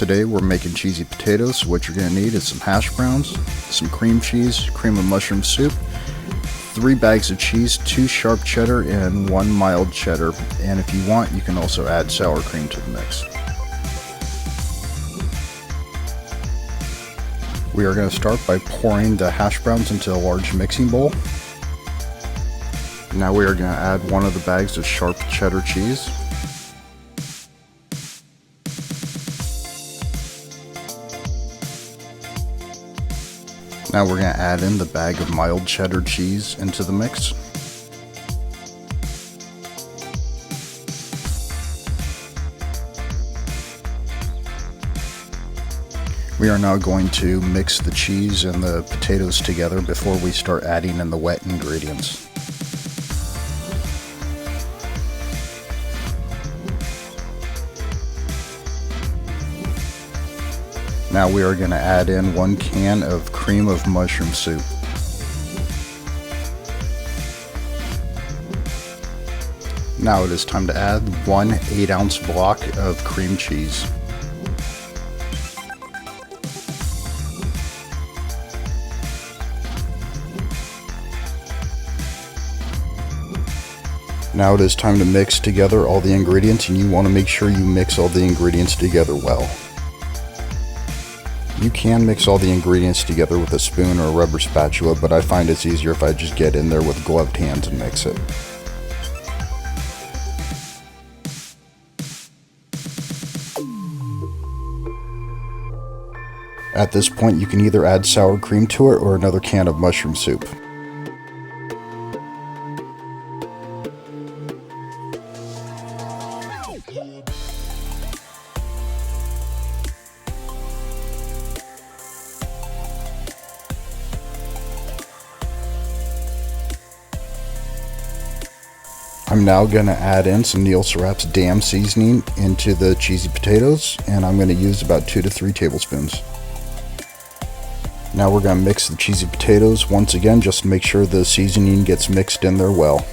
Today we're making cheesy potatoes, so what you're going to need is some hash browns, some cream cheese, cream of mushroom soup, 3 bags of cheese, 2 sharp cheddar, and 1 mild cheddar. And if you want, you can also add sour cream to the mix. We are going to start by pouring the hash browns into a large mixing bowl. Now we are going to add 1 of the bags of sharp cheddar cheese. Now we're going to add in the bag of mild cheddar cheese into the mix. We are now going to mix the cheese and the potatoes together before we start adding in the wet ingredients. Now we are going to add in 1 can of cream of mushroom soup. Now it is time to add 1 8-ounce block of cream cheese. Now it is time to mix together all the ingredients, and you want to make sure you mix all the ingredients together well. You can mix all the ingredients together with a spoon or a rubber spatula, but I find it's easier if I just get in there with gloved hands and mix it. At this point, you can either add sour cream to it or another can of mushroom soup. I'm now going to add in some Neil Serap's Damn seasoning into the cheesy potatoes, and I'm going to use about 2 to 3 tablespoons. Now we're going to mix the cheesy potatoes once again just to make sure the seasoning gets mixed in there well.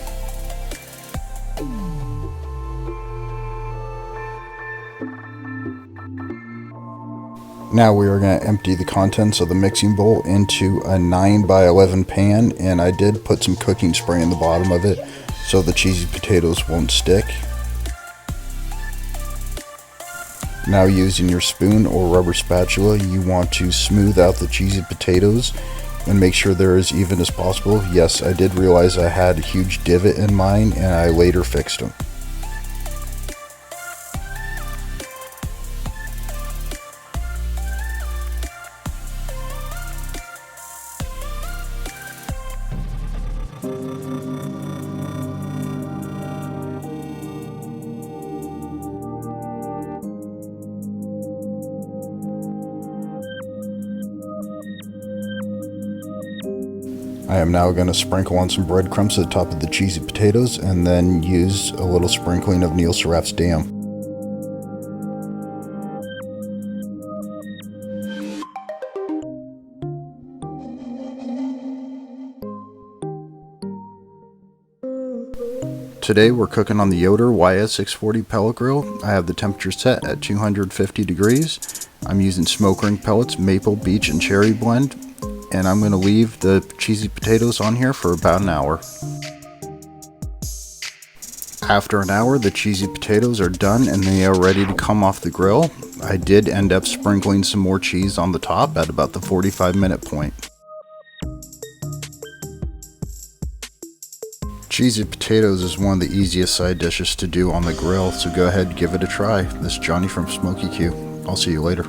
Now we are going to empty the contents of the mixing bowl into a 9 by 11 pan, and I did put some cooking spray in the bottom of it so the cheesy potatoes won't stick. Now using your spoon or rubber spatula, you want to smooth out the cheesy potatoes and make sure they're as even as possible. Yes, I did realize I had a huge divot in mine, and I later fixed them. I am now going to sprinkle on some breadcrumbs to the top of the cheesy potatoes, and then use a little sprinkling of Neil Serap's Damn. Today we're cooking on the Yoder YS640 pellet grill. I have the temperature set at 250 degrees. I'm using smoke ring pellets, maple, beech, and cherry blend. And I'm going to leave the cheesy potatoes on here for about an hour. After an hour, the cheesy potatoes are done and they are ready to come off the grill. I did end up sprinkling some more cheese on the top at about the 45-minute point. Cheesy potatoes is one of the easiest side dishes to do on the grill, so go ahead and give it a try. This is Johnny from Smoky Q. I'll see you later.